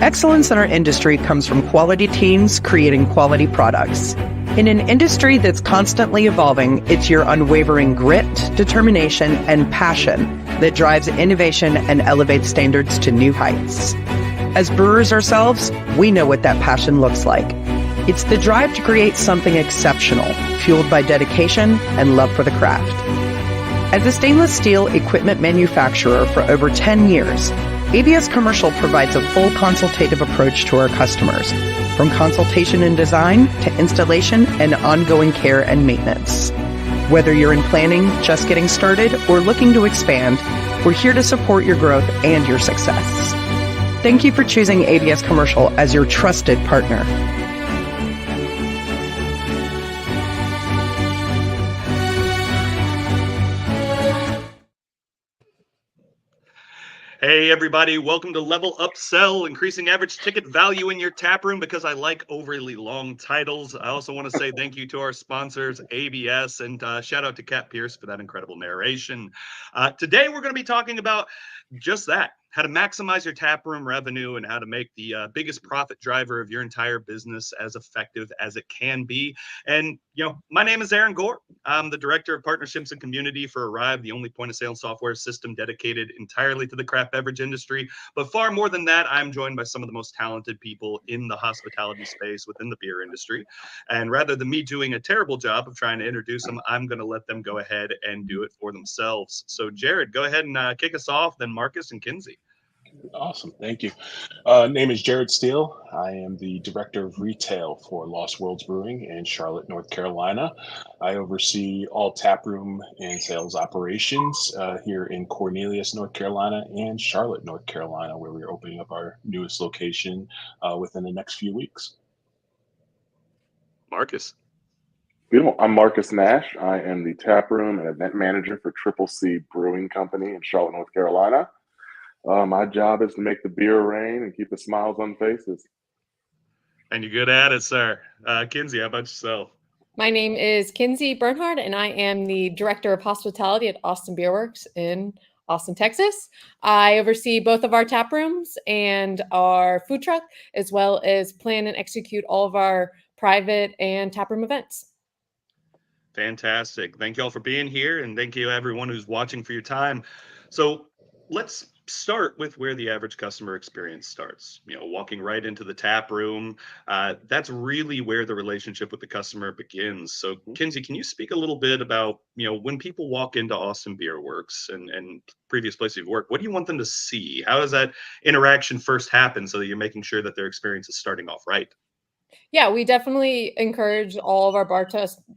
Excellence in our industry comes from quality teams creating quality products. In an industry that's constantly evolving, it's your unwavering grit, determination, and passion that drives innovation and elevates standards to new heights. As brewers ourselves, we know what that passion looks like. It's the drive to create something exceptional, fueled by dedication and love for the craft. As a stainless steel equipment manufacturer for over 10 years, ABS Commercial provides a full consultative approach to our customers, from consultation and design to installation and ongoing care and maintenance. Whether you're in planning, just getting started, or looking to expand, we're here to support your growth and your success. Thank you for choosing ABS Commercial as your trusted partner. Hey everybody, welcome to Level Up Sell, increasing average ticket value in your tap room, because I like overly long titles. I also want to say thank you to our sponsors, ABS, and shout out to Kat Pierce for that incredible narration. Today we're going to be talking about just that, how to maximize your tap room revenue and how to make the biggest profit driver of your entire business as effective as it can be. And, my name is MJ Gore. I'm the Director of Partnerships and Community for Arryved, the only point-of-sale software system dedicated entirely to the craft beverage industry. But far more than that, I'm joined by some of the most talented people in the hospitality space within the beer industry. And rather than me doing a terrible job of trying to introduce them, I'm going to let them go ahead and do it for themselves. So, Jared, go ahead and kick us off, then Marques and Kindsey. Awesome. Thank you. Name is Jared Steele. I am the Director of Retail for Lost Worlds Brewing in Charlotte, North Carolina. I oversee all taproom and sales operations here in Cornelius, North Carolina, and Charlotte, North Carolina, where we're opening up our newest location within the next few weeks. Marques. Beautiful. I'm Marques Nash. I am the taproom and event manager for Triple C Brewing Company in Charlotte, North Carolina. My job is to make the beer rain and keep the smiles on faces. And you're good at it, sir. Kindsey, how about yourself? My name is Kindsey Bernhard, and I am the Director of Hospitality at Austin Beerworks in Austin, Texas. I oversee both of our tap rooms and our food truck, as well as plan and execute all of our private and taproom events. Fantastic. Thank you all for being here, and thank you everyone who's watching for your time. So let's start with where the average customer experience starts. Walking right into the tap room, that's really where the relationship with the customer begins. So Kindsey, can you speak a little bit about, when people walk into Austin Beerworks and previous places you've worked, what do you want them to see? How does that interaction first happen so that you're making sure that their experience is starting off right? Yeah, we definitely encourage all of our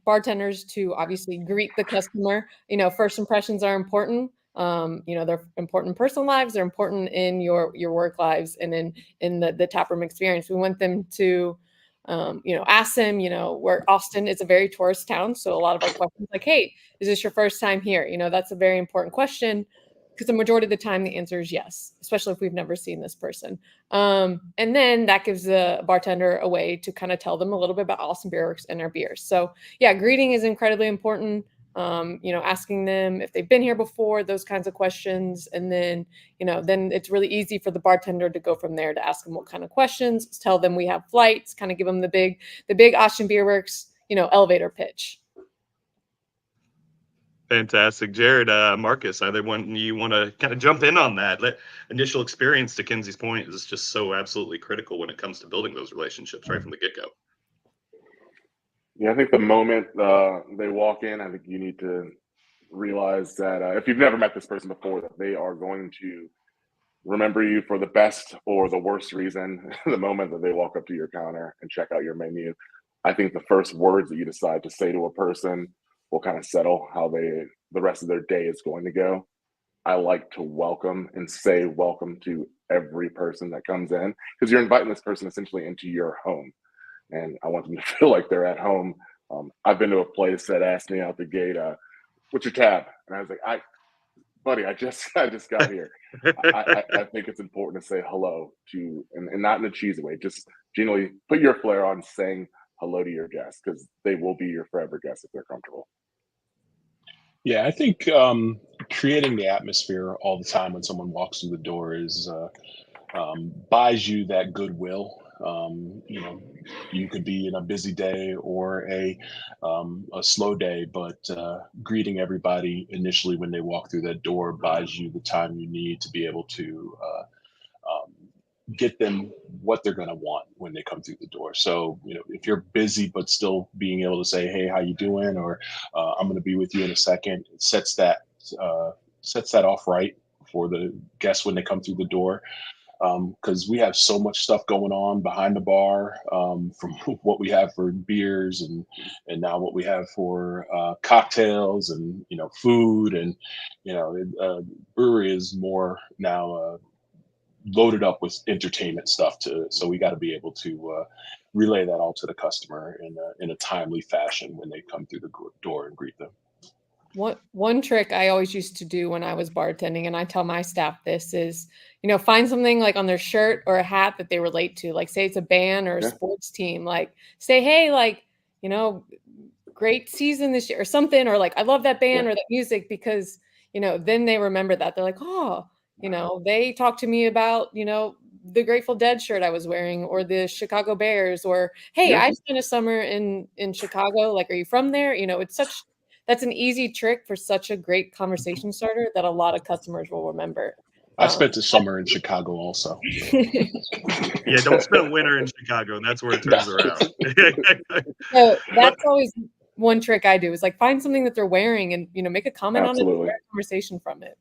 bartenders to obviously greet the customer. First impressions are important. They're important in personal lives, they're important in your work lives, and in the taproom experience. We want them to ask them, where Austin is a very tourist town, so a lot of our questions like, hey, is this your first time here? That's a very important question, because the majority of the time the answer is yes, especially if we've never seen this person. And then that gives the bartender a way to kind of tell them a little bit about Austin Beerworks and our beers. So yeah, greeting is incredibly important. Asking them if they've been here before, those kinds of questions. And then, then it's really easy for the bartender to go from there to ask them what kind of questions, tell them we have flights, kind of give them the big Austin Beerworks, elevator pitch. Fantastic. Jared, Marques, either one you want to kind of jump in on that? Initial experience, to Kindsey's point, is just so absolutely critical when it comes to building those relationships right from the get-go. Yeah, I think the moment they walk in, I think you need to realize that if you've never met this person before, that they are going to remember you for the best or the worst reason the moment that they walk up to your counter and check out your menu. I think the first words that you decide to say to a person will kind of settle how the rest of their day is going to go. I like to welcome and say welcome to every person that comes in, because you're inviting this person essentially into your home. And I want them to feel like they're at home. I've been to a place that asked me out the gate, what's your tab? And I was like, buddy, I just got here. I think it's important to say hello to, and not in a cheesy way, just genuinely put your flair on saying hello to your guests, because they will be your forever guests if they're comfortable. Yeah, I think creating the atmosphere all the time when someone walks through the door is buys you that goodwill. You could be in a busy day or a slow day, but greeting everybody initially when they walk through that door buys you the time you need to be able to get them what they're going to want when they come through the door. So, if you're busy but still being able to say, "Hey, how you doing?" or "I'm going to be with you in a second," it sets that off right for the guests when they come through the door. Because we have so much stuff going on behind the bar, from what we have for beers and now what we have for cocktails and food, and brewery is more now loaded up with entertainment stuff too. So we got to be able to relay that all to the customer in a timely fashion when they come through the door and greet them. One trick I always used to do when I was bartending, and I tell my staff this, is, find something like on their shirt or a hat that they relate to. Like, say it's a band or a sports team, like say, "Hey, like, great season this year," or something, or like, "I love that band or that music," because, then they remember that. They're like, "Oh, they talked to me about, the Grateful Dead shirt I was wearing, or the Chicago Bears, or, hey, I spent a summer in Chicago. Like, are you from there?" That's an easy trick for such a great conversation starter that a lot of customers will remember. I spent the summer in Chicago also. Yeah, don't spend winter in Chicago. That's where it turns around. So that's always one trick I do, is like find something that they're wearing and, make a comment on it, and start a conversation from it.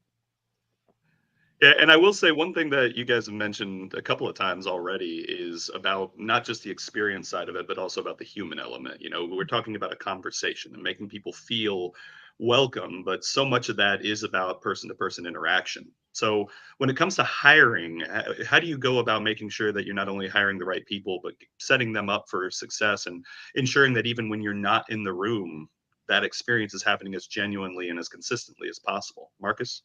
Yeah, and I will say one thing that you guys have mentioned a couple of times already is about not just the experience side of it, but also about the human element. We're talking about a conversation and making people feel welcome, but so much of that is about person-to-person interaction. So when it comes to hiring, how do you go about making sure that you're not only hiring the right people, but setting them up for success and ensuring that even when you're not in the room, that experience is happening as genuinely and as consistently as possible? Marques?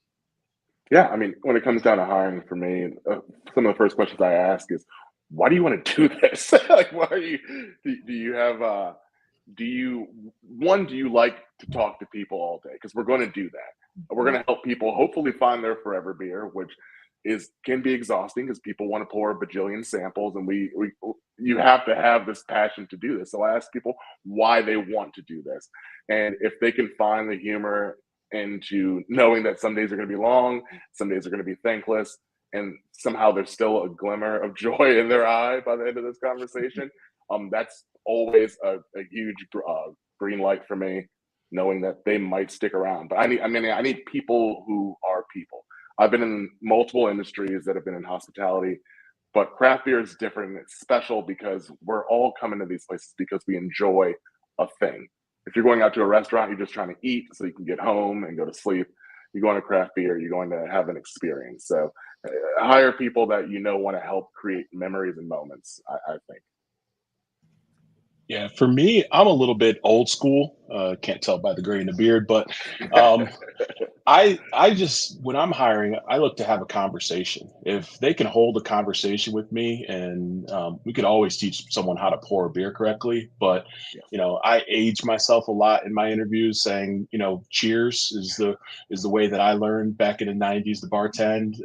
Yeah, I mean, when it comes down to hiring for me, some of the first questions I ask is, why do you want to do this? Like, why are you, do you like to talk to people all day? Because we're going to do that. We're going to help people hopefully find their forever beer, which can be exhausting because people want to pour a bajillion samples, and you have to have this passion to do this. So I ask people why they want to do this. And if they can find the humor into knowing that some days are going to be long, some days are going to be thankless, and somehow there's still a glimmer of joy in their eye by the end of this conversation, that's always a huge green light for me, knowing that they might stick around. But I need people who are people. I've been in multiple industries that have been in hospitality, but craft beer is different. It's special because we're all coming to these places because we enjoy a thing. If you're going out to a restaurant, you're just trying to eat so you can get home and go to sleep. You're going to craft beer, you're going to have an experience. So hire people that want to help create memories and moments, I think. Yeah, for me, I'm a little bit old school. Can't tell by the gray in the beard, but I just, when I'm hiring, I look to have a conversation. If they can hold a conversation with me, and we could always teach someone how to pour a beer correctly, but I age myself a lot in my interviews, saying cheers is the way that I learned back in the 90s to bartend,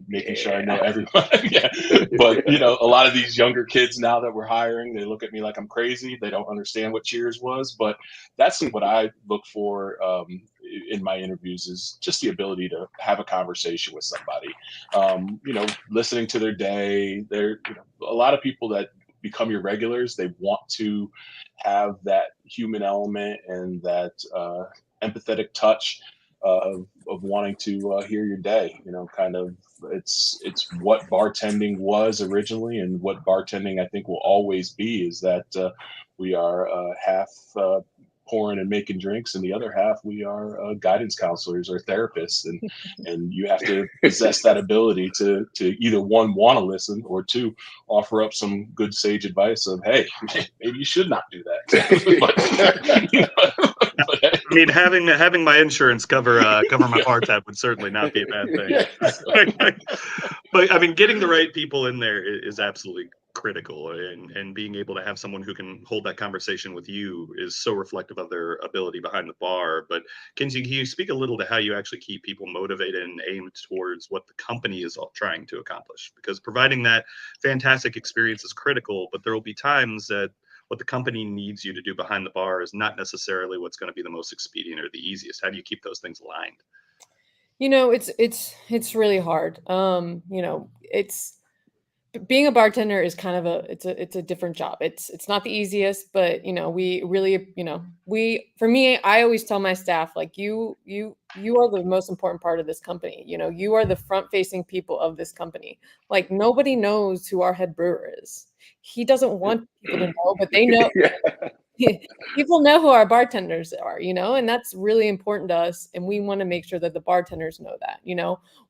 making sure I know everyone. Yeah. But a lot of these younger kids now that we're hiring, they look at me like I'm crazy. They don't understand what cheers was, but that's what I look for in my interviews, is just the ability to have a conversation with somebody, listening to their day. There, a lot of people that become your regulars, they want to have that human element and that empathetic touch of wanting to hear your day. It's what bartending was originally, and what bartending I think will always be, is that we are half pouring and making drinks, and the other half we are guidance counselors or therapists, and you have to possess that ability to either, one, want to listen, or two, offer up some good sage advice of, hey, maybe you should not do that. I mean, having my insurance cover my bar tab would certainly not be a bad thing. But I mean, getting the right people in there is absolutely critical, and being able to have someone who can hold that conversation with you is so reflective of their ability behind the bar. But Kindsey, can you speak a little to how you actually keep people motivated and aimed towards what the company is trying to accomplish? Because providing that fantastic experience is critical, but there will be times that what the company needs you to do behind the bar is not necessarily what's going to be the most expedient or the easiest. How do you keep those things aligned? It's really hard. It's being a bartender is kind of it's a different job. It's not the easiest, but we really, for me, I always tell my staff, like, you are the most important part of this company. You are the front facing people of this company. Like, nobody knows who our head brewer is. He doesn't want people to know, but they know. People know who our bartenders are, and that's really important to us. And we want to make sure that the bartenders know that.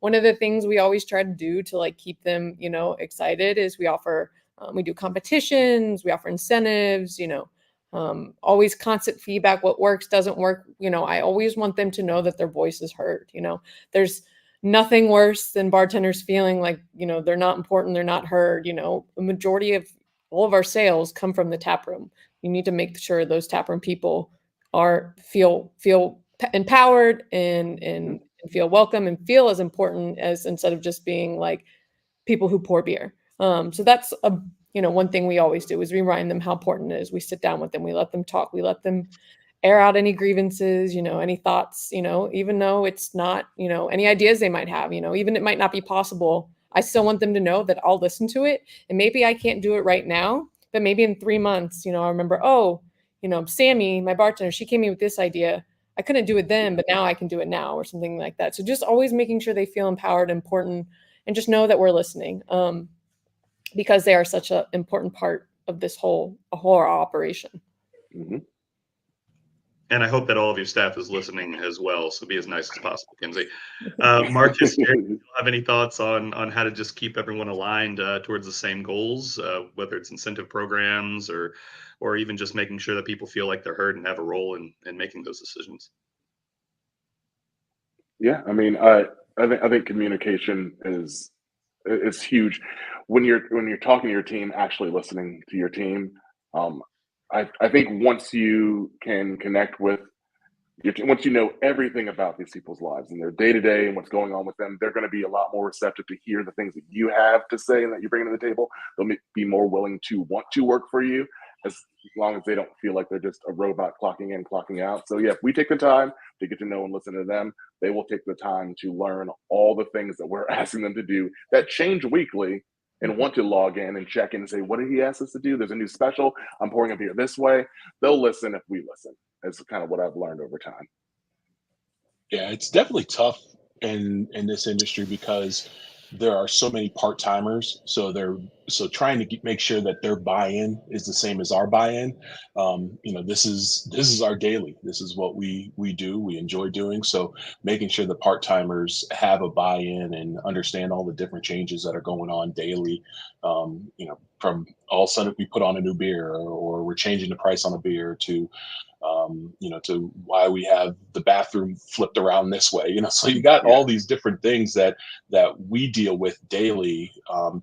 One of the things we always try to do to, like, keep them, excited is we do competitions, we offer incentives, always constant feedback, what works, doesn't work. I always want them to know that their voice is heard. There's nothing worse than bartenders feeling like, they're not important, they're not heard. A majority of all of our sales come from the tap room. You need to make sure those taproom people feel empowered and feel welcome and feel as important as, instead of just being like people who pour beer. So that's one thing we always do is we remind them how important it is. We sit down with them, we let them talk, we let them air out any grievances, any thoughts, even though it's not, any ideas they might have, even it might not be possible. I still want them to know that I'll listen to it, and maybe I can't do it right now, but maybe in 3 months, I remember, Sammy, my bartender, she came in with this idea. I couldn't do it then, but now I can do it now, or something like that. So just always making sure they feel empowered, important, and just know that we're listening, because they are such an important part of this whole operation. Mm-hmm. And I hope that all of your staff is listening as well. So be as nice as possible, Kindsey. Marques, do you have any thoughts on how to just keep everyone aligned towards the same goals, whether it's incentive programs or even just making sure that people feel like they're heard and have a role in making those decisions? Yeah, I mean, I think communication is huge. When you're talking to your team, actually listening to your team. I think once you can connect with your team, once you know everything about these people's lives and their day to day and what's going on with them, they're going to be a lot more receptive to hear the things that you have to say and that you're bringing to the table. They'll be more willing to want to work for you, as long as they don't feel like they're just a robot clocking in, clocking out. So yeah, if we take the time to get to know and listen to them, they will take the time to learn all the things that we're asking them to do that change weekly, and want to log in and check in and say, what did he ask us to do? There's a new special. I'm pouring a beer this way. They'll listen if we listen. That's kind of what I've learned over time. Yeah, it's definitely tough in this industry because there are so many part-timers. So trying to make sure that their buy-in is the same as our buy-in. This is our daily. This is what we do. We enjoy doing. So making sure the part-timers have a buy-in and understand all the different changes that are going on daily. From all of a sudden we put on a new beer, or we're changing the price on a beer, to to why we have the bathroom flipped around this way, so you got all these different things that we deal with daily,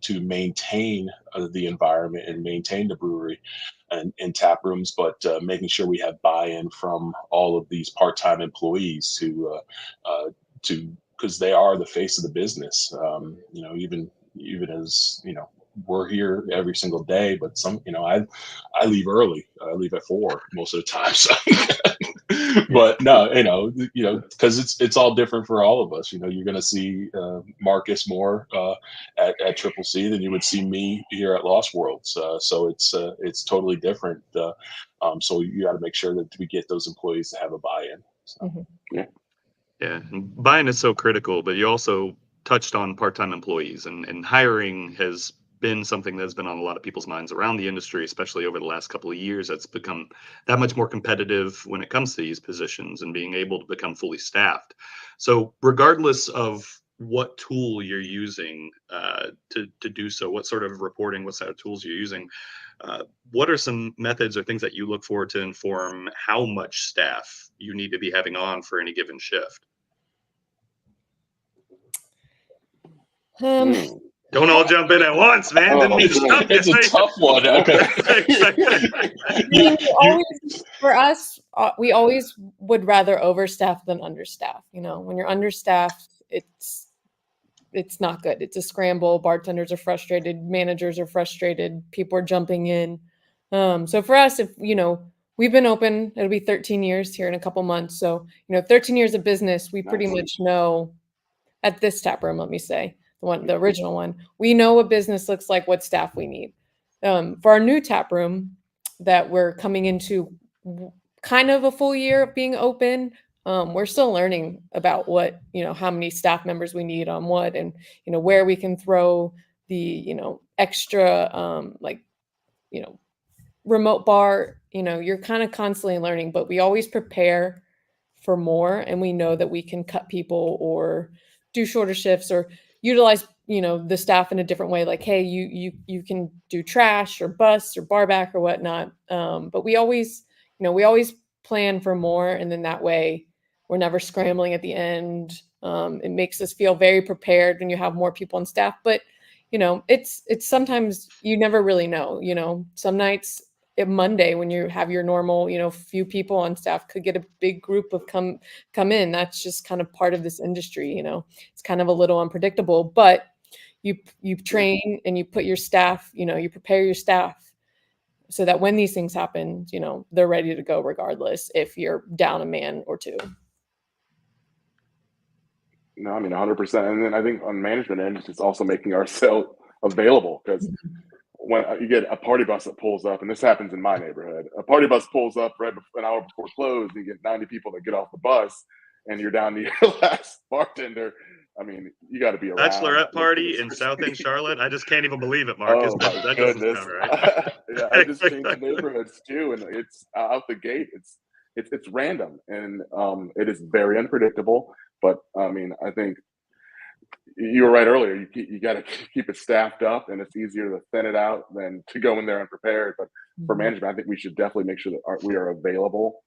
to maintain the environment and maintain the brewery and tap rooms, but making sure we have buy-in from all of these part-time employees to because they are the face of the business. Even as we're here every single day, but I leave early. I leave at 4 most of the time. So. But no, because it's all different for all of us. You're going to see Marques more at Triple C than you would see me here at Lost Worlds. So it's totally different. So you got to make sure that we get those employees to have a buy-in. So. Mm-hmm. Yeah, and buy-in is so critical, but you also touched on part-time employees, and hiring has been something that's been on a lot of people's minds around the industry, especially over the last couple of years. That's become that much more competitive when it comes to these positions and being able to become fully staffed. So regardless of what tool you're using to do so, what sort of reporting, what sort of tools you're using, what are some methods or things that you look for to inform how much staff you need to be having on for any given shift? Don't all jump in at once, man. Didn't mean to stop you. It's a tough one. For us, we always would rather overstaff than understaff. You know, when you're understaffed, it's not good. It's a scramble. Bartenders are frustrated. Managers are frustrated. People are jumping in. So for us, if, you know, we've been open, it'll be 13 years here in a couple months. So, you know, 13 years of business, we pretty much know at this tap room, let me say, the original one, we know what business looks like, what staff we need. For our new tap room that we're coming into kind of a full year of being open, we're still learning about what, you know, how many staff members we need on what, and, you know, where we can throw the, you know, extra, like, you know, remote bar. You know, you're kind of constantly learning, but we always prepare for more, and we know that we can cut people or do shorter shifts or utilize, you know, the staff in a different way. Like, hey, you can do trash or bus or bar back or whatnot. But we always, you know, we always plan for more, and then that way we're never scrambling at the end. It makes us feel very prepared when you have more people on staff. But, you know, it's sometimes you never really know. You know, some nights, Monday, when you have your normal, you know, few people on staff, could get a big group of come in. That's just kind of part of this industry. You know, it's kind of a little unpredictable, but you train and you put your staff, you know, you prepare your staff so that when these things happen, you know, they're ready to go regardless if you're down a man or two. No, I mean 100%. And then I think on management end, it's also making ourselves available, because when you get a party bus that pulls up, and this happens in my neighborhood, a party bus pulls up right before, an hour before close, and you get 90 people that get off the bus, and you're down to your last bartender. I mean, you got to be around. Bachelorette party in South End Charlotte. I just can't even believe it, Marques. Oh my that goodness! Sound right. Yeah, I just changed neighborhoods too, and it's out the gate. It's random, and it is very unpredictable. But I mean, I think you were right earlier. You got to keep it staffed up, and it's easier to thin it out than to go in there unprepared. But for management, I think we should definitely make sure that we are available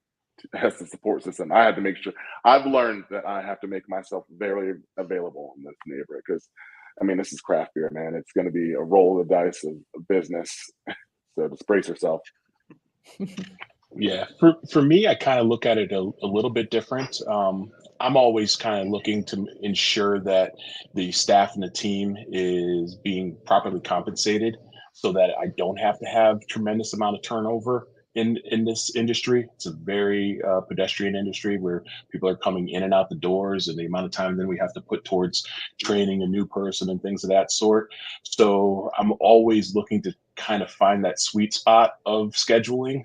as the support system. I had to make sure. I've learned that I have to make myself very available in this neighborhood, because, I mean, this is craft beer, man. It's going to be a roll of the dice of business. So just brace yourself. Yeah, for me, I kind of look at it a little bit different. I'm always kind of looking to ensure that the staff and the team is being properly compensated, so that I don't have to have tremendous amount of turnover in this industry. It's a very pedestrian industry where people are coming in and out the doors, and the amount of time then we have to put towards training a new person and things of that sort. So I'm always looking to kind of find that sweet spot of scheduling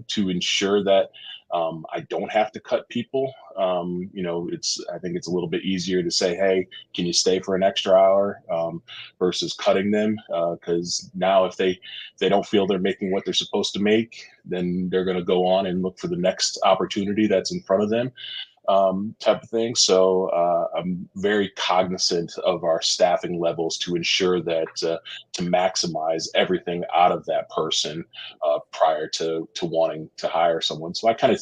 to ensure that I don't have to cut people. You know, I think it's a little bit easier to say, hey, can you stay for an extra hour versus cutting them? Because now if they don't feel they're making what they're supposed to make, then they're going to go on and look for the next opportunity that's in front of them. Type of thing. So I'm very cognizant of our staffing levels to ensure that to maximize everything out of that person prior to wanting to hire someone. So I kind of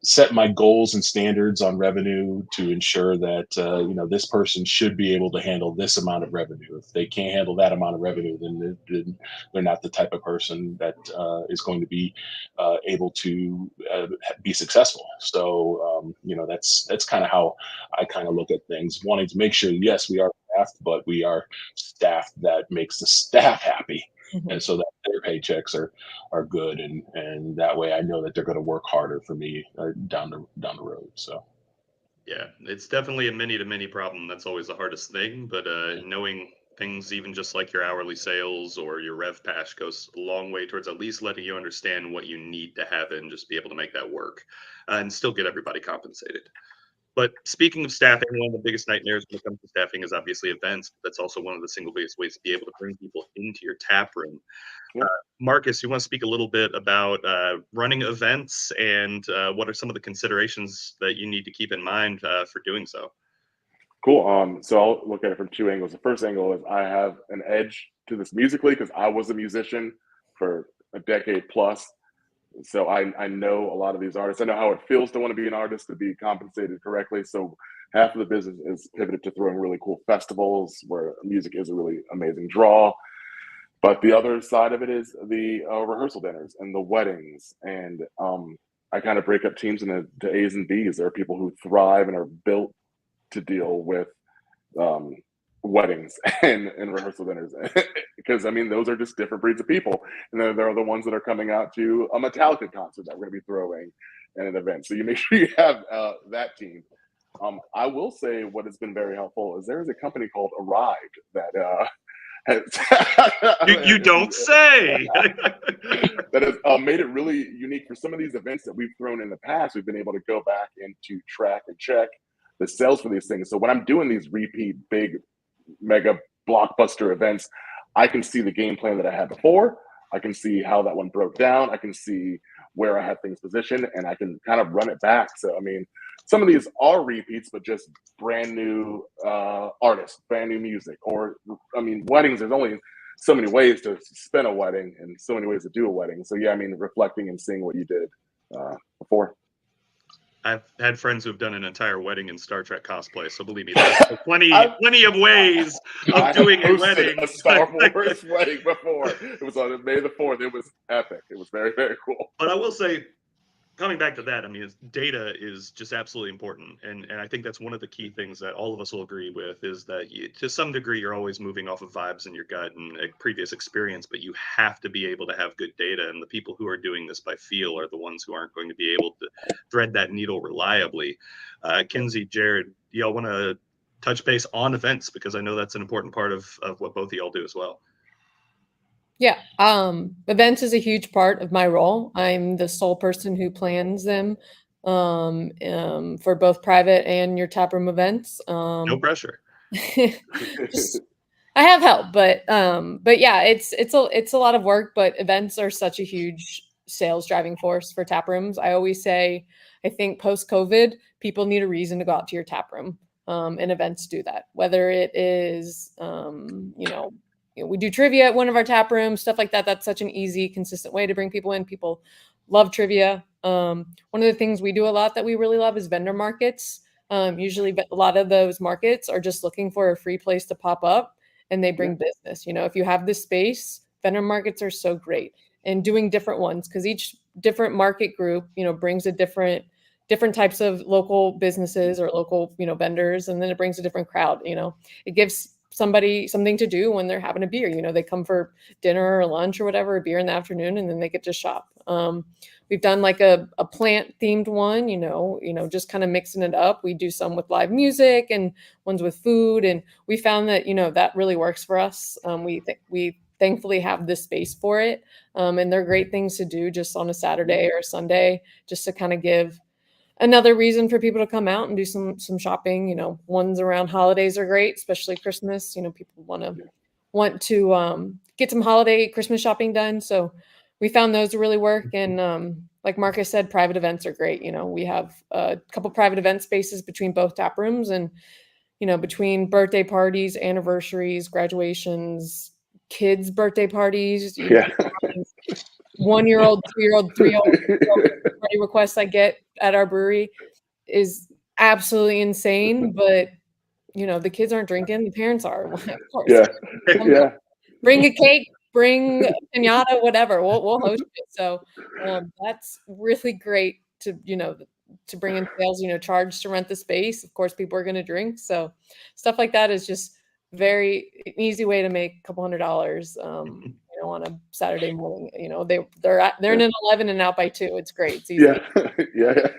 set my goals and standards on revenue to ensure that you know, this person should be able to handle this amount of revenue. If they can't handle that amount of revenue, then they're not the type of person that is going to be able to be successful. So you know, that's kind of how I kind of look at things, wanting to make sure, yes, we are staffed, but we are staffed that makes the staff happy. And so that their paychecks are good, and that way I know that they're going to work harder for me down the road. So yeah, it's definitely a many to many problem. That's always the hardest thing. But knowing things, even just like your hourly sales or your rev pash, goes a long way towards at least letting you understand what you need to have and just be able to make that work and still get everybody compensated. But speaking of staffing, one of the biggest nightmares when it comes to staffing is obviously events. That's also one of the single biggest ways to be able to bring people into your tap room. Yeah. Marques, you want to speak a little bit about running events and what are some of the considerations that you need to keep in mind for doing so? Cool. So I'll look at it from two angles. The first angle is I have an edge to this musically because I was a musician for a decade plus. So I know a lot of these artists. I know how it feels to want to be an artist, to be compensated correctly. So half of the business is pivoted to throwing really cool festivals where music is a really amazing draw. But the other side of it is the rehearsal dinners and the weddings. And I kind of break up teams into A's and B's. There are people who thrive and are built to deal with weddings and rehearsal dinners. Because, I mean, those are just different breeds of people. And then there are the ones that are coming out to a Metallica concert that we're going to be throwing and an event. So you make sure you have that team. I will say what has been very helpful is there is a company called Arryved that you don't say. that has made it really unique for some of these events that we've thrown in the past. We've been able to go back and to track and check the sales for these things. So when I'm doing these repeat big mega blockbuster events, I can see the game plan that I had before. I can see how that one broke down. I can see where I had things positioned, and I can kind of run it back. So, I mean, some of these are repeats, but just brand new artists, brand new music. Or, I mean, weddings, there's only so many ways to spin a wedding and so many ways to do a wedding. So, yeah, I mean, reflecting and seeing what you did before. I've had friends who've done an entire wedding in Star Trek cosplay, so believe me, there's plenty of ways of doing a wedding. A Star Wars wedding before. It was on May the 4th. It was epic. It was very, very cool. But I will say, coming back to that, I mean, data is just absolutely important. And I think that's one of the key things that all of us will agree with is that to some degree, you're always moving off of vibes in your gut and a previous experience, but you have to be able to have good data. And the people who are doing this by feel are the ones who aren't going to be able to thread that needle reliably. Kindsey, Jared, y'all want to touch base on events? Because I know that's an important part of what both of y'all do as well. Yeah, events is a huge part of my role. I'm the sole person who plans them for both private and your taproom events. No pressure. Just, I have help, but yeah, it's a lot of work. But events are such a huge sales driving force for taprooms. I always say, I think post-COVID, people need a reason to go out to your taproom, and events do that. Whether it is, we do trivia at one of our tap rooms, stuff like that. That's such an easy, consistent way to bring people in. People love trivia. One of the things we do a lot that we really love is vendor markets. Usually a lot of those markets are just looking for a free place to pop up and they bring business. If you have this space, vendor markets are so great. And doing different ones, because each different market group, brings a different types of local businesses or local, vendors, and then it brings a different crowd. It gives somebody something to do when they're having a beer. They come for dinner or lunch or whatever, a beer in the afternoon, and then they get to shop. We've done like a plant themed one, just kind of mixing it up. We do some with live music and ones with food, and we found that that really works for us. We thankfully have this space for it, and they're great things to do just on a Saturday or a Sunday, just to kind of give another reason for people to come out and do some shopping. Ones around holidays are great, especially Christmas. People want to get some holiday Christmas shopping done. So we found those to really work. And like Marques said, private events are great. We have a couple private event spaces between both tap rooms, and between birthday parties, anniversaries, graduations, kids' birthday parties. 1-year-old, 2-year-old, 3-year-old party requests I get at our brewery is absolutely insane. But the kids aren't drinking; the parents are. Of course, Bring a cake, bring a piñata, whatever. We'll host it. So that's really great to to bring in sales. Charge to rent the space. Of course, people are going to drink. So stuff like that is just very easy way to make a couple $100. On a Saturday morning. They're in an 11 and out by 2. It's great. It's easy. Yeah.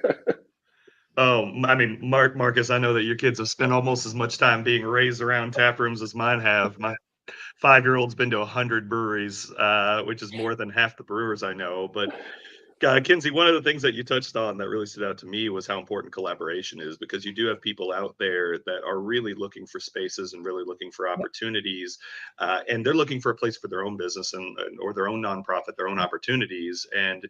Oh, I mean, Marques, I know that your kids have spent almost as much time being raised around tap rooms as mine have. My 5-year-old's been to 100 breweries, which is more than half the brewers I know. But Kindsey, one of the things that you touched on that really stood out to me was how important collaboration is, because you do have people out there that are really looking for spaces and really looking for opportunities, and they're looking for a place for their own business or their own nonprofit, their own opportunities. And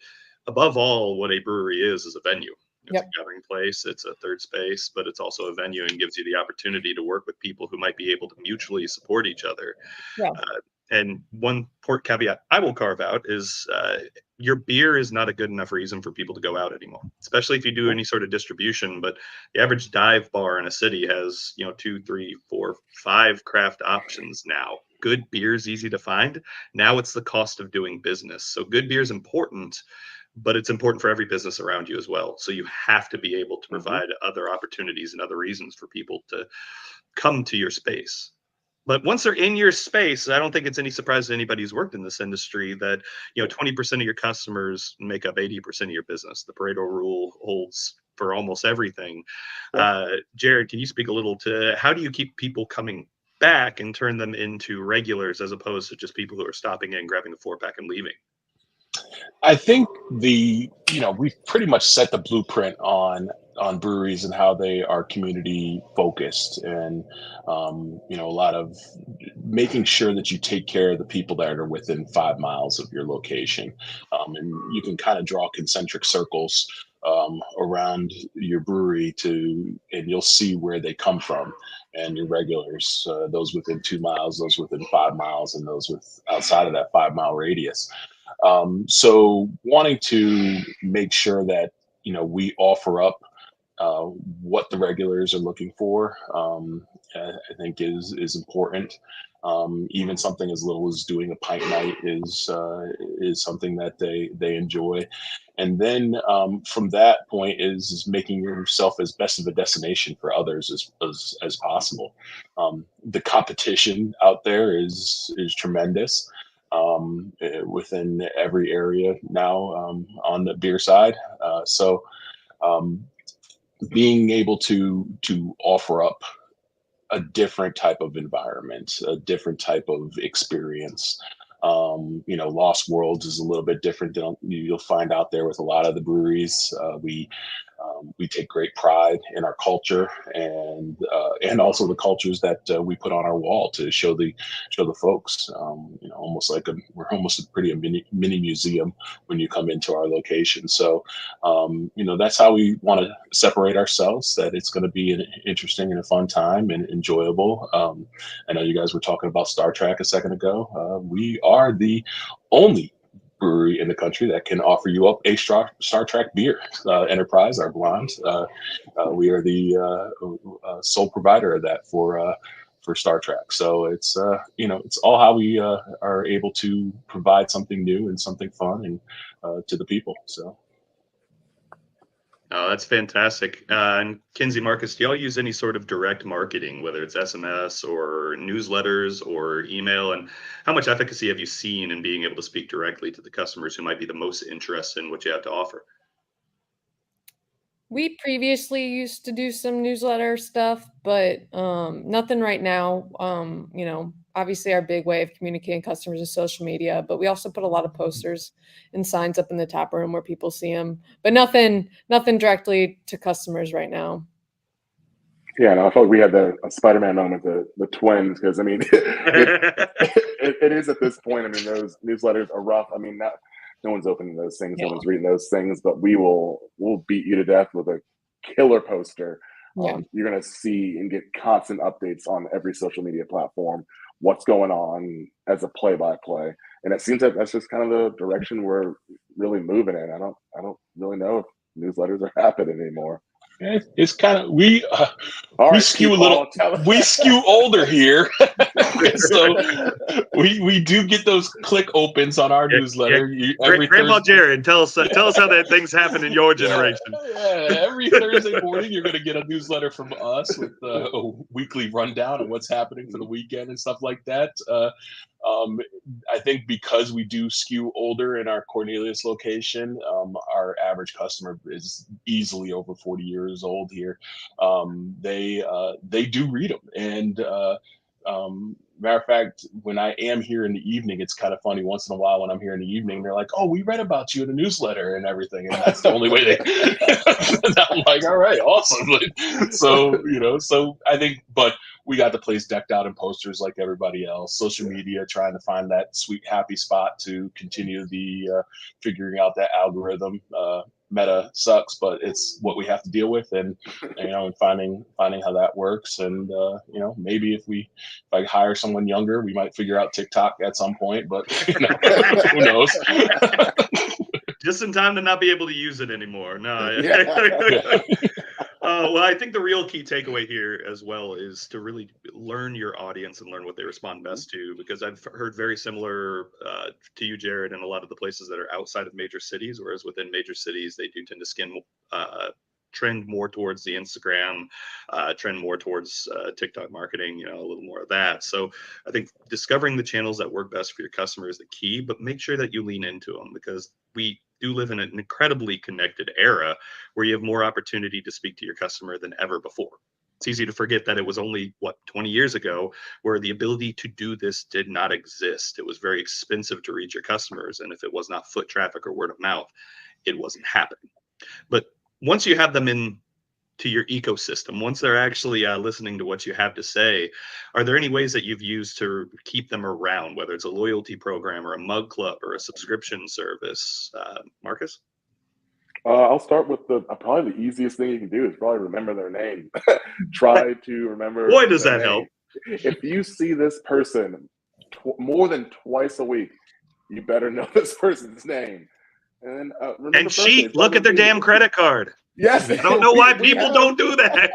above all, what a brewery is a venue. It's a gathering place. It's a third space, but it's also a venue and gives you the opportunity to work with people who might be able to mutually support each other. And one port caveat I will carve out is your beer is not a good enough reason for people to go out anymore, especially if you do any sort of distribution. But the average dive bar in a city has, 2, 3, 4, 5 craft options now. Good beer is easy to find. Now it's the cost of doing business. So good beer is important, but it's important for every business around you as well. So you have to be able to provide other opportunities and other reasons for people to come to your space. But once they're in your space, I don't think it's any surprise to anybody who's worked in this industry that 20% of your customers make up 80% of your business. The Pareto rule holds for almost everything. Jared, can you speak a little to how do you keep people coming back and turn them into regulars as opposed to just people who are stopping in, grabbing a 4-pack and leaving? I think we've pretty much set the blueprint on breweries and how they are community focused, and a lot of making sure that you take care of the people that are within 5 miles of your location, and you can kind of draw concentric circles around your brewery and you'll see where they come from, and your regulars, those within 2 miles, those within 5 miles, and those outside of that 5-mile radius. So wanting to make sure that we offer up what the regulars are looking for, I think is important. Even something as little as doing a pint night is something that they enjoy. And then from that point is making yourself as best of a destination for others as possible. The competition out there is tremendous within every area now on the beer side. So being able to offer up a different type of environment, a different type of experience. Lost Worlds is a little bit different than you'll find out there with a lot of the breweries. We take great pride in our culture and also the cultures that we put on our wall to show the folks. Almost like we're almost a mini museum when you come into our location. So that's how we want to separate ourselves. That it's going to be an interesting and a fun time and enjoyable. I know you guys were talking about Star Trek a second ago. We are the only brewery in the country that can offer you up a Star Trek beer. Enterprise, our blonde. We are the sole provider of that for Star Trek. So it's it's all how we are able to provide something new and something fun and to the people. So. Oh, that's fantastic. And Kindsey, Marques, do y'all use any sort of direct marketing, whether it's SMS or newsletters or email? And how much efficacy have you seen in being able to speak directly to the customers who might be the most interested in what you have to offer? We previously used to do some newsletter stuff, but nothing right now. Obviously our big way of communicating customers is social media, but we also put a lot of posters and signs up in the tap room where people see them, but nothing directly to customers right now. Yeah, no, I felt like we had a Spider-Man moment, the twins, because I mean, it is at this point. I mean, those newsletters are rough. I mean, no one's opening those things, no one's reading those things, but we'll beat you to death with a killer poster. You're going to see and get constant updates on every social media platform, what's going on as a play-by-play. And it seems that that's just kind of the direction we're really moving in. I don't really know if newsletters are happening anymore. It's kind of we skew a little. We skew older here, so we do get those click opens on our newsletter. Grandpa Thursday. Jared, tell us how that things happen in your generation. Every Thursday morning, you're going to get a newsletter from us with a weekly rundown of what's happening for the weekend and stuff like that. I think because we do skew older in our Cornelius location, our average customer is easily over 40 years old here. They do read them, and matter of fact, when I am here in the evening, it's kind of funny. Once in a while, when I'm here in the evening, they're like, "Oh, we read about you in a newsletter and everything," and that's the only way they. I'm like, "All right, awesome." So I think, but we got the place decked out in posters like everybody else. Social media, trying to find that sweet, happy spot to continue the figuring out that algorithm. Meta sucks, but it's what we have to deal with, and and finding how that works. And maybe if I hire someone younger, we might figure out TikTok at some point, but who knows? Just in time to not be able to use it anymore. No. Yeah. Well, I think the real key takeaway here as well is to really learn your audience and learn what they respond best to, because I've heard very similar to you, Jared, in a lot of the places that are outside of major cities, whereas within major cities, they do tend to trend more towards the Instagram, trend more towards TikTok marketing, a little more of that. So I think discovering the channels that work best for your customer is the key, but make sure that you lean into them, because we do live in an incredibly connected era where you have more opportunity to speak to your customer than ever before. It's easy to forget that it was only 20 years ago where the ability to do this did not exist. It was very expensive to reach your customers. And if it was not foot traffic or word of mouth, it wasn't happening. But once you have them in to your ecosystem, once they're actually listening to what you have to say, are there any ways that you've used to keep them around, whether it's a loyalty program or a mug club or a subscription service? Marques? I'll start with probably the easiest thing you can do is probably remember their name. Try to remember. Boy, does their that name. help. If you see this person more than twice a week, you better know this person's name. And then cheat. Look at their damn credit card. Yes. I don't know why people don't do that.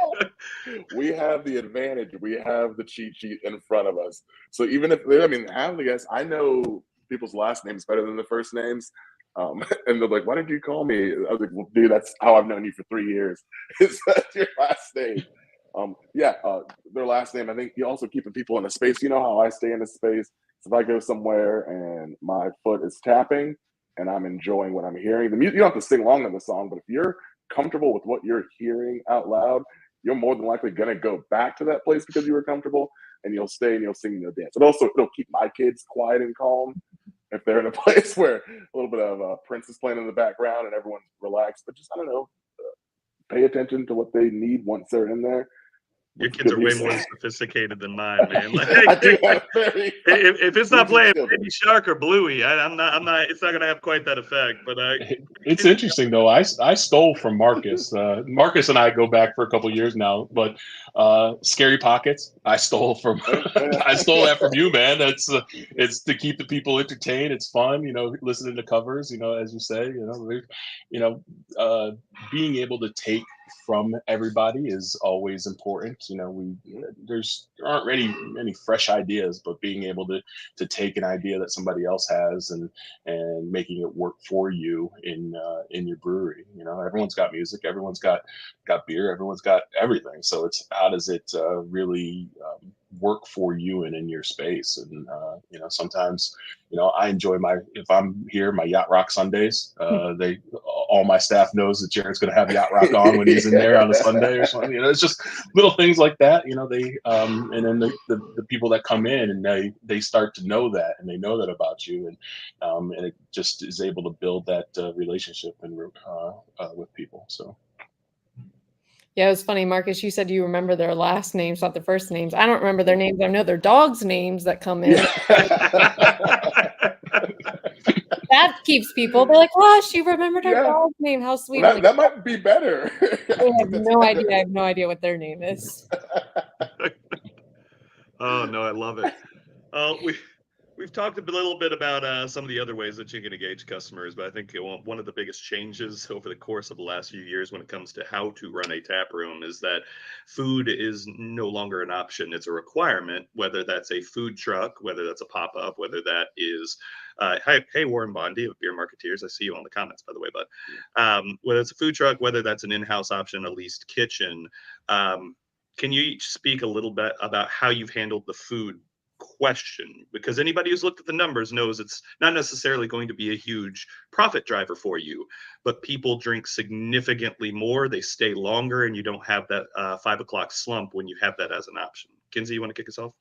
We have the advantage. We have the cheat sheet in front of us. So even if I know people's last names better than the first names. And they're like, "Why did you call me?" I was like, "Well, dude, that's how I've known you for 3 years. Is that your last name?" Their last name. I think you also keeping people in a space. You know how I stay in a space. So if I go somewhere and my foot is tapping and I'm enjoying what I'm hearing, the music, you don't have to sing along to the song, but if you're comfortable with what you're hearing out loud, you're more than likely going to go back to that place because you were comfortable, and you'll stay and you'll sing and you'll dance. It'll keep my kids quiet and calm if they're in a place where a little bit of Prince is playing in the background and everyone's relaxed. But just, I don't know, pay attention to what they need once they're in there. Your kids are way more sophisticated than mine, man. Like, I do have if it's not playing Baby Shark or Bluey, I'm not. It's not gonna have quite that effect. But it's interesting though. I stole from Marques. Marques and I go back for a couple years now. But Scary Pockets, I stole from. I stole that from you, man. It's to keep the people entertained. It's fun, listening to covers. As you say, being able to take from everybody is always important. There aren't many fresh ideas, but being able to take an idea that somebody else has and making it work for you in your brewery. Everyone's got music, everyone's got beer, everyone's got everything. So it's how does it really work for you and in your space? And sometimes I enjoy if I'm here, my Yacht Rock Sundays. All my staff knows that Jared's going to have Yacht Rock on when he's in there on a Sunday or something. It's just little things like that. They and then the people that come in and they start to know that, and they know that about you, and it just is able to build that relationship and with people. So. Yeah, it was funny, Marques. You said you remember their last names, not their first names. I don't remember their names. I know their dogs' names that come in. That keeps people. They're like, "Oh, she remembered her dog's name. How sweet!" Well, that might be better. I have no idea. I have no idea what their name is. Oh no, I love it. We've talked a little bit about some of the other ways that you can engage customers, but I think one of the biggest changes over the course of the last few years when it comes to how to run a tap room is that food is no longer an option. It's a requirement, whether that's a food truck, whether that's a pop-up, whether that is, hey, Warren Bondi of Beer Marketeers, I see you on the comments, by the way, but whether it's a food truck, whether that's an in-house option, a leased kitchen, can you each speak a little bit about how you've handled the food question? Because anybody who's looked at the numbers knows it's not necessarily going to be a huge profit driver for you, but people drink significantly more, they stay longer, and you don't have that 5 o'clock slump when you have that as an option. Kindsey, you want to kick us off?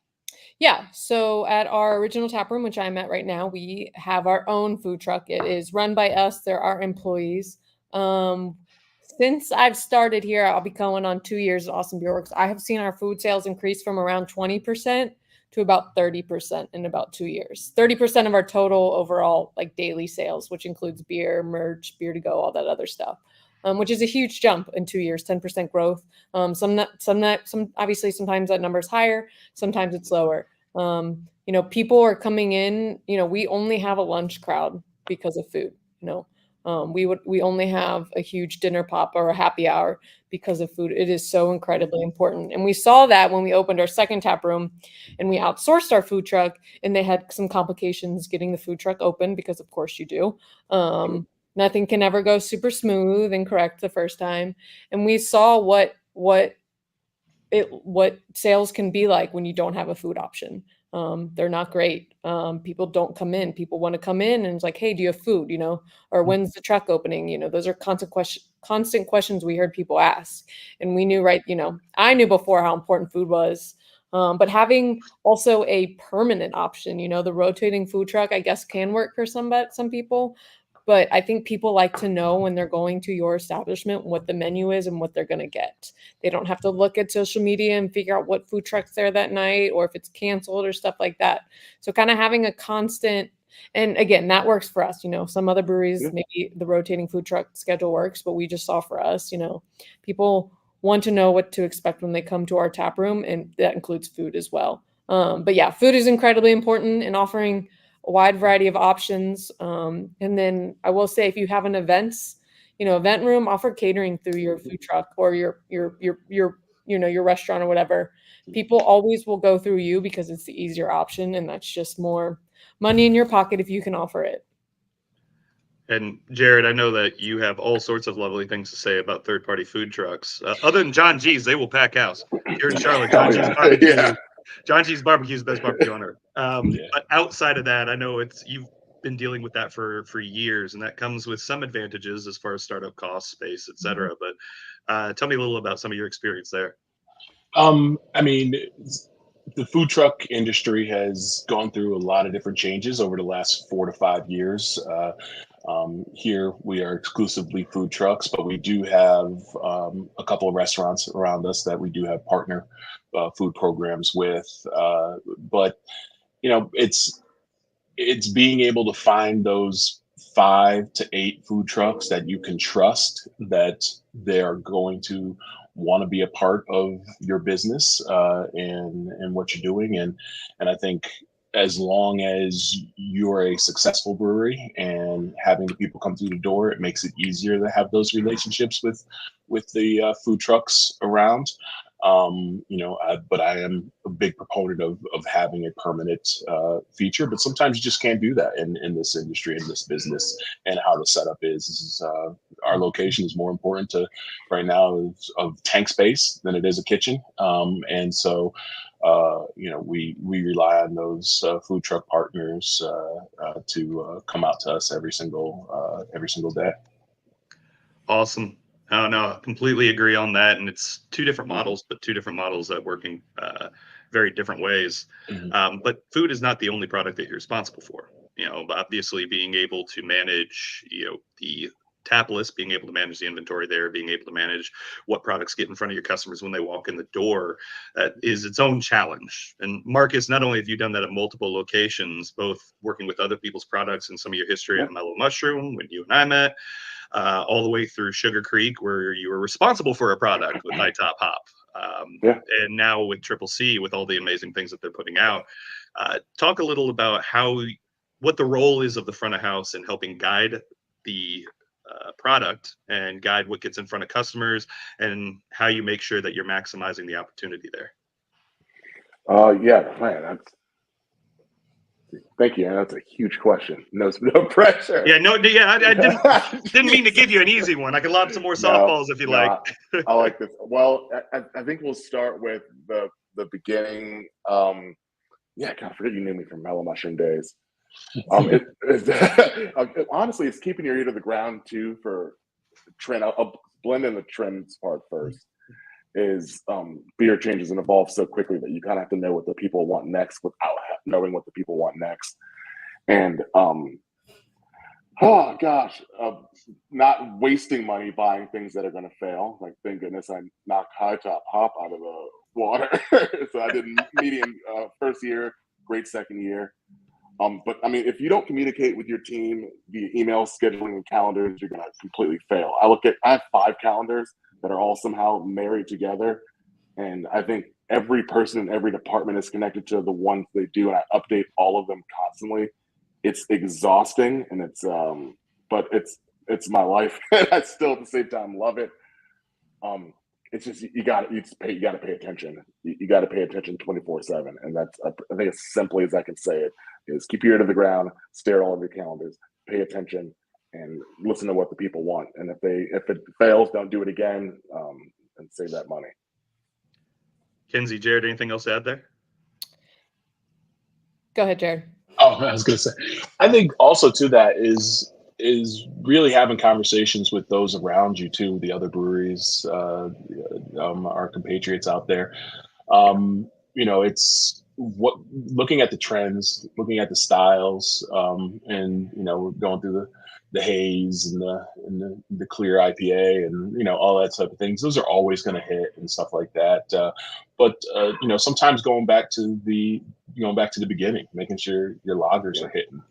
Yeah. So at our original tap room, which I'm at right now, we have our own food truck. It is run by us. There are employees. Since I've started here, I'll be going on 2 years at Awesome Beerworks. I have seen our food sales increase from around 20% to about 30% in about 2 years. 30% of our total overall daily sales, which includes beer, merch, beer to go, all that other stuff, which is a huge jump in 2 years, 10% growth. Some obviously sometimes that number is higher, sometimes it's lower. People are coming in. We only have a lunch crowd because of food. We only have a huge dinner pop or a happy hour because of food. It is so incredibly important. And we saw that when we opened our second tap room and we outsourced our food truck, and they had some complications getting the food truck open because of course you do. Nothing can ever go super smooth and correct the first time. And we saw what sales can be like when you don't have a food option. They're not great. People don't come in. People want to come in and it's like, hey, do you have food? Or when's the truck opening? Those are constant questions we heard people ask. And we knew, right, I knew before how important food was. But having also a permanent option, the rotating food truck, I guess, can work for some people. But I think people like to know when they're going to your establishment what the menu is and what they're going to get. They don't have to look at social media and figure out what food truck's there that night or if it's canceled or stuff like that. So kind of having a constant, and again, that works for us. Some other breweries, maybe the rotating food truck schedule works, but we just saw for us, people want to know what to expect when they come to our tap room, and that includes food as well. But yeah, food is incredibly important in offering a wide variety of options. And then I will say, if you have an event room, offer catering through your food truck or your restaurant or whatever. People always will go through you because it's the easier option, and that's just more money in your pocket if you can offer it. And Jared, I know that you have all sorts of lovely things to say about third-party food trucks. Other than John G's, they will pack house. Here in Charlotte, John G's barbecue. Yeah. John G's barbecue is the best barbecue on earth. But outside of that, I know you've been dealing with that for years, and that comes with some advantages as far as startup costs, space, et cetera. But tell me a little about some of your experience there. I mean, the food truck industry has gone through a lot of different changes over the last 4 to 5 years. Here we are exclusively food trucks, but we do have a couple of restaurants around us that we do have partner food programs with. But it's being able to find those 5 to 8 food trucks that you can trust that they are going to want to be a part of your business and what you're doing. And I think as long as you're a successful brewery and having the people come through the door, it makes it easier to have those relationships with the food trucks around. But I am a big proponent of having a permanent feature, but sometimes you just can't do that in this industry, in this business, and how the setup is. Our location is more important to right now of tank space than it is a kitchen. And so, we rely on those food truck partners to come out to us every single day. Awesome. No, completely agree on that. And it's 2 different models, but 2 different models that work in very different ways. Mm-hmm. But food is not the only product that you're responsible for. Obviously being able to manage, the tap list, being able to manage the inventory there, being able to manage what products get in front of your customers when they walk in the door is its own challenge. And Marques, not only have you done that at multiple locations, both working with other people's products and some of your history at Mellow Mushroom when you and I met, all the way through Sugar Creek, where you were responsible for a product with High Top Hop. And now with Triple C, with all the amazing things that they're putting out. Talk a little about what the role is of the front of house in helping guide the product and guide what gets in front of customers, and how you make sure that you're maximizing the opportunity there. Thank you. And that's a huge question. No pressure. I didn't mean to give you an easy one. I can lob some more softballs if you like. I like this. Well, I think we'll start with the beginning. God, I forget you knew me from Mellow Mushroom days. Honestly, it's keeping your ear to the ground too for trend. I'll blend in the trends part first. Is beer changes and evolves so quickly that you kind of have to know what the people want next without knowing what the people want next. And not wasting money buying things that are going to fail. Like, thank goodness I knocked High Top Hop out of the water. So I did medium first year, great second year. But I mean, if you don't communicate with your team via email, scheduling, and calendars, you're going to completely fail. I have 5 calendars that are all somehow married together. And I think every person in every department is connected to the ones they do. And I update all of them constantly. It's exhausting, and but it's it's my life. I still at the same time love it. It's just you got to pay attention. You got to pay attention 24/7, and that's I think as simply as I can say it is keep your ear to the ground, stare at all of your calendars, pay attention, and listen to what the people want. And if it fails, don't do it again, and save that money. Kindsey, Jared, anything else to add there? Go ahead, Jared. Oh, I was going to say, I think also to that is really having conversations with those around you too, the other breweries, our compatriots out there. It's looking at the trends, looking at the styles, and going through the haze and the clear IPA and all that type of things. Those are always going to hit and stuff like that. But sometimes going back to the beginning, making sure your lagers are hitting.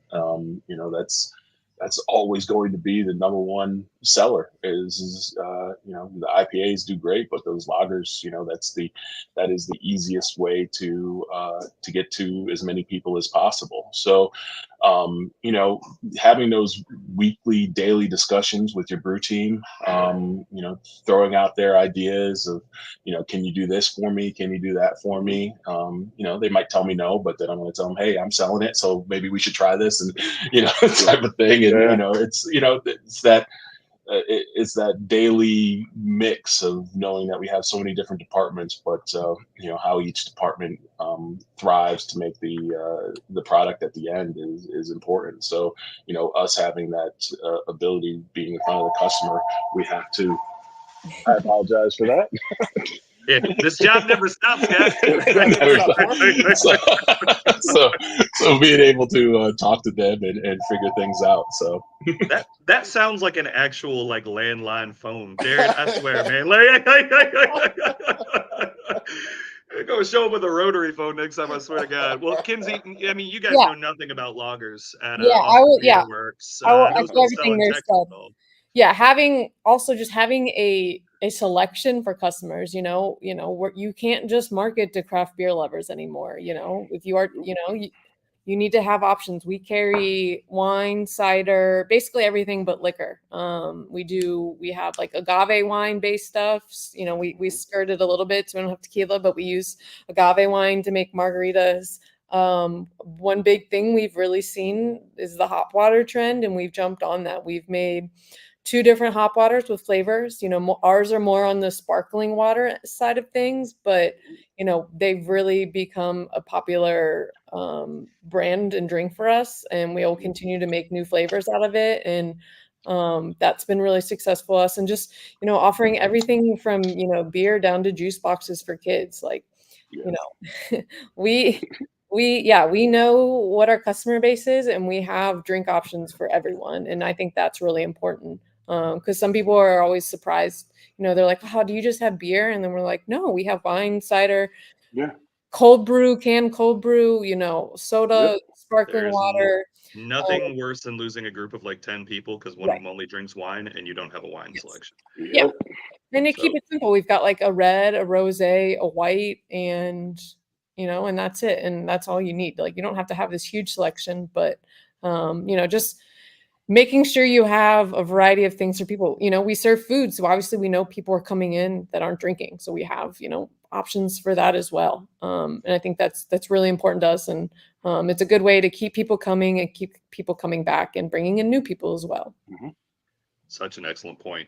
That's always going to be the number one seller. The IPAs do great, but those lagers, that is the easiest way to get to as many people as possible. So, having those weekly, daily discussions with your brew team, throwing out their ideas of, can you do this for me? Can you do that for me? They might tell me no, but then I'm going to tell them, hey, I'm selling it, so maybe we should try this, and type of thing. And it's that daily mix of knowing that we have so many different departments, but how each department thrives to make the product at the end is important. So us having that ability, being in front of the customer, we have to. I apologize for that. Yeah, this job never stops, guys. so being able to talk to them and figure things out. So that sounds like an actual landline phone, Jared. I swear, man. Go show up with a rotary phone next time. I swear to God. Well, Kindsey, I mean, you guys know nothing about lagers at Beerworks. I will echo everything they said. Yeah, having a selection for customers, you can't just market to craft beer lovers anymore. If you are, you need to have options. We carry wine, cider, basically everything but liquor. We have agave wine based stuffs. We skirt it a little bit so we don't have tequila, but we use agave wine to make margaritas. One big thing we've really seen is the hop water trend, and we've jumped on that. We've made 2 different hop waters with flavors. Ours are more on the sparkling water side of things, but they've really become a popular brand and drink for us, and we will continue to make new flavors out of it. And that's been really successful us, and just offering everything from beer down to juice boxes for kids. We know what our customer base is, and we have drink options for everyone. And I think that's really important. Because some people are always surprised, they're like, "Oh, do you just have beer?" And then we're like, "No, we have wine, cider, cold brew, canned cold brew, soda, sparkling water." Nothing worse than losing a group of 10 people because one of them only drinks wine and you don't have a wine selection. Yeah, and to keep it simple, we've got a red, a rosé, a white, and and that's it, and that's all you need. You don't have to have this huge selection, but just making sure you have a variety of things for people. We serve food, so obviously we know people are coming in that aren't drinking, so we have options for that as well. And I think that's really important to us, and it's a good way to keep people coming and keep people coming back and bringing in new people as well. Mm-hmm. Such an excellent point.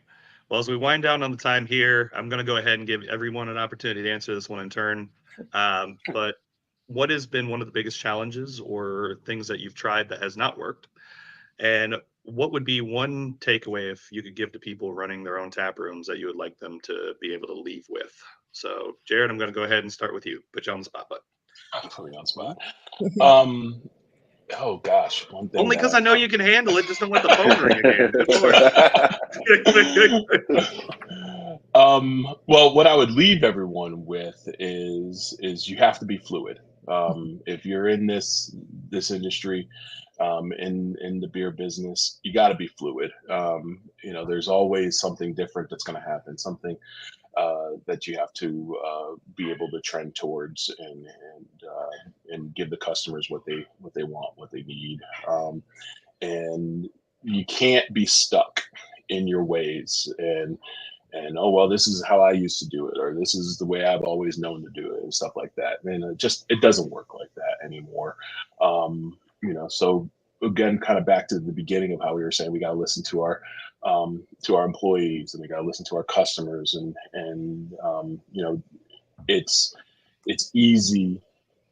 Well, as we wind down on the time here, I'm going to go ahead and give everyone an opportunity to answer this one in turn. But what has been one of the biggest challenges or things that you've tried that has not worked? And what would be one takeaway if you could give to people running their own tap rooms that you would like them to be able to leave with? So, Jared, I'm going to go ahead and start with you. Put you on the spot, bud. I'm putting on spot. Oh gosh, one thing. Only because I know you can handle it. Just don't let the phone ring again. Well, what I would leave everyone with is you have to be fluid. If you're in this industry, in the beer business, you got to be fluid. There's always something different that's going to happen, something that you have to be able to trend towards and give the customers what they want, what they need. And you can't be stuck. in your ways, and oh well, this is how I used to do it, or this is the way I've always known to do it, and stuff like that. And it doesn't work like that anymore. So again, kind of back to the beginning of how we were saying, we got to listen to our employees, and we got to listen to our customers, and it's easy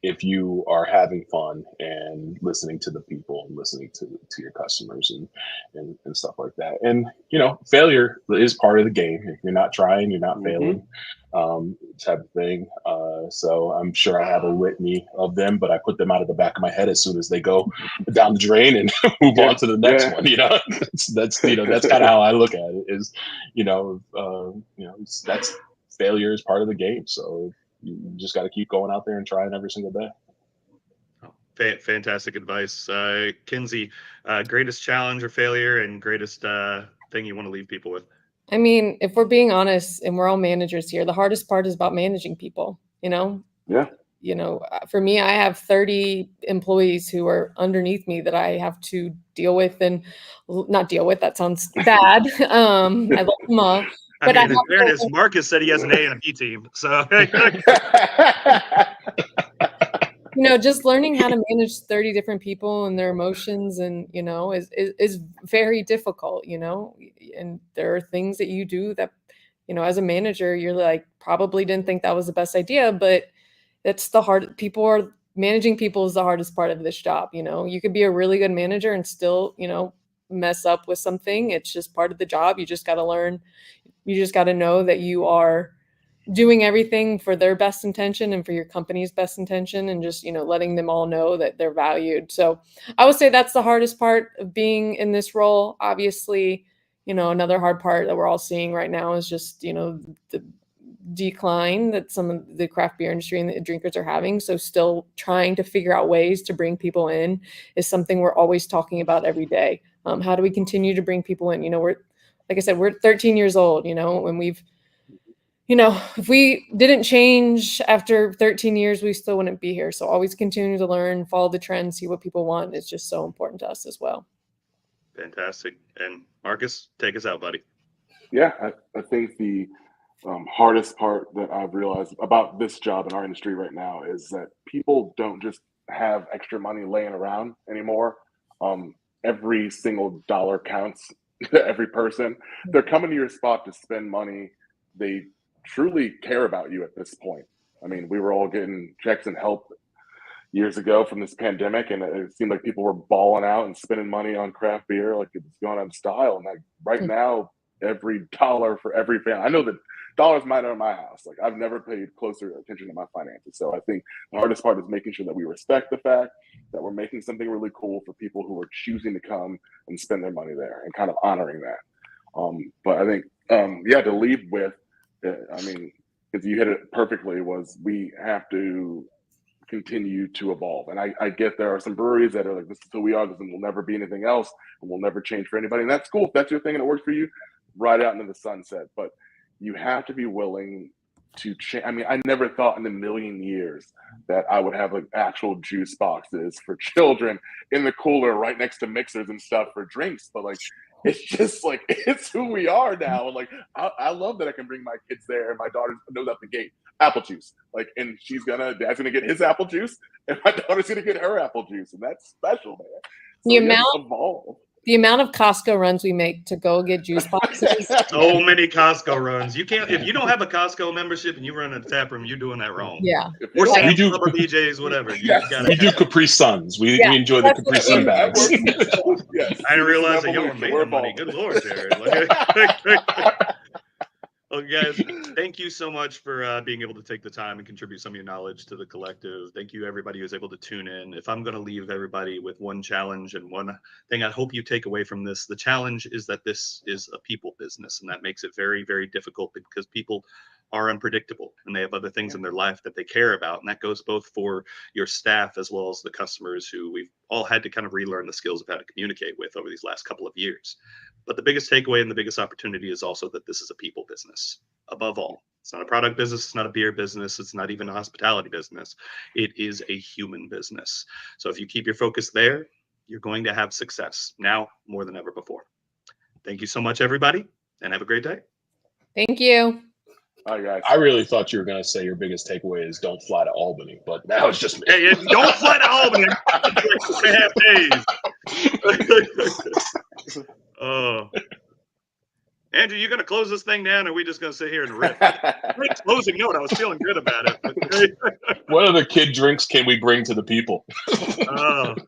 if you are having fun and listening to the people and listening to your customers and stuff like that. And, failure is part of the game. If you're not trying, you're not failing, type of thing. So I'm sure I have a litany of them, but I put them out of the back of my head as soon as they go down the drain and move on to the next one. That's kind of how I look at it is, that's failure is part of the game. So you just got to keep going out there and trying every single day. Fantastic advice. Kindsey, greatest challenge or failure and greatest thing you want to leave people with? I mean, if we're being honest, and we're all managers here, the hardest part is about managing people, Yeah. For me, I have 30 employees who are underneath me that I have to deal with, and not deal with, that sounds bad. I love them all. But in fairness, Marques said he has an A and a B team. So, just learning how to manage 30 different people and their emotions and, is very difficult, and there are things that you do that, as a manager, you're like, probably didn't think that was the best idea, but that's managing people is the hardest part of this job. You could be a really good manager and still, mess up with something. It's just part of the job. You just got to learn. You just got to know that you are doing everything for their best intention and for your company's best intention, and just, letting them all know that they're valued. So I would say that's the hardest part of being in this role. Obviously, another hard part that we're all seeing right now is just, the decline that some of the craft beer industry and the drinkers are having. So still trying to figure out ways to bring people in is something we're always talking about every day. How do we continue to bring people in? Like I said, we're 13 years old, and we've, if we didn't change after 13 years, we still wouldn't be here. So always continue to learn, follow the trends, see what people want. It's just so important to us as well. Fantastic. And Marques, take us out, buddy. Yeah, I think the hardest part that I've realized about this job in our industry right now is that people don't just have extra money laying around anymore. Every single dollar counts. Every person. They're coming to your spot to spend money. They truly care about you at this point. I mean, we were all getting checks and help years ago from this pandemic, and it seemed like people were balling out and spending money on craft beer like it was going out of style. And like right now, every dollar for every family. I know that dollars matter in my house. Like I've never paid closer attention to my finances. So I think the hardest part is making sure that we respect the fact that we're making something really cool for people who are choosing to come and spend their money there, and kind of honoring that. But I think, to leave with, because you hit it perfectly, was we have to continue to evolve. And I get there are some breweries that are like, this is who we are, this will never be anything else, and we'll never change for anybody. And that's cool. If that's your thing and it works for you, ride out into the sunset. But you have to be willing to change. I mean, I never thought in a million years that I would have like actual juice boxes for children in the cooler right next to mixers and stuff for drinks. But like, it's just like, it's who we are now. And like, I love that I can bring my kids there, and my daughter knows out the gate, apple juice. Like, and dad's gonna get his apple juice, and my daughter's gonna get her apple juice. And that's special, man. So the amount of Costco runs we make to go get juice boxes. So many Costco runs. You can't, if you don't have a Costco membership and you run a tap room, you're doing that wrong. Yeah. Or Sam's Club or BJ's, whatever. We do Capri Suns. We enjoy the Capri Sun bags. Yes. I didn't realize that y'all were making money. Good Lord, Jared. Well, guys, thank you so much for being able to take the time and contribute some of your knowledge to the collective. Thank you, everybody who's able to tune in. If I'm going to leave everybody with one challenge and one thing I hope you take away from this, the challenge is that this is a people business, and that makes it very, very difficult because people are unpredictable and they have other things in their life that they care about. And that goes both for your staff as well as the customers who we've all had to kind of relearn the skills of how to communicate with over these last couple of years. But the biggest takeaway and the biggest opportunity is also that this is a people business. Above all, it's not a product business. It's not a beer business. It's not even a hospitality business. It is a human business. So if you keep your focus there, you're going to have success now more than ever before. Thank you so much, everybody, and have a great day. Thank you. All right, guys. I really thought you were going to say your biggest takeaway is don't fly to Albany, but that was just me. Hey, don't fly to Albany. Like 2.5 days. Oh. Andrew, you going to close this thing down, or are we just going to sit here and rip? Great closing note. I was feeling good about it. What other kid drinks can we bring to the people?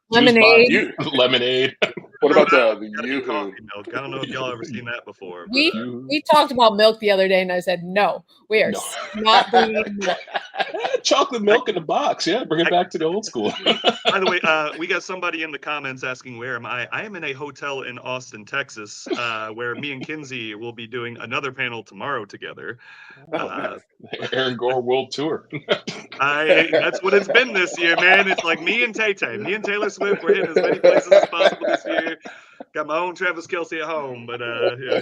Lemonade. Lemonade. What about the Gotta be Yoo-hoo? coffee milk. I don't know if y'all ever seen that before. We But, talked about milk the other day, and I said, no, we are not bringing milk. Chocolate milk in a box. Yeah, bring it back to the old school. by the way, we got somebody in the comments asking where am I? I am in a hotel in Austin, Texas, where me and Kindsey will be doing another panel tomorrow together. Aaron Gore World Tour. That's what it's been this year, man. It's like me and Tay-Tay. Me and Taylor Swift. We're hitting as many places as possible this year. Got my own Travis Kelce at home, but yeah.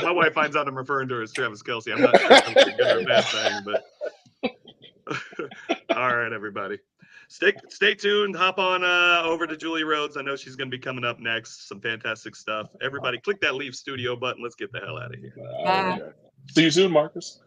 My wife finds out I'm referring to her as Travis Kelce. I'm not sure if it's a good or a bad thing, but all right, everybody. Stay tuned. Hop on over to Julie Rhodes. I know she's going to be coming up next. Some fantastic stuff. Everybody, click that leave studio button. Let's get the hell out of here. Bye. See you soon, Marques.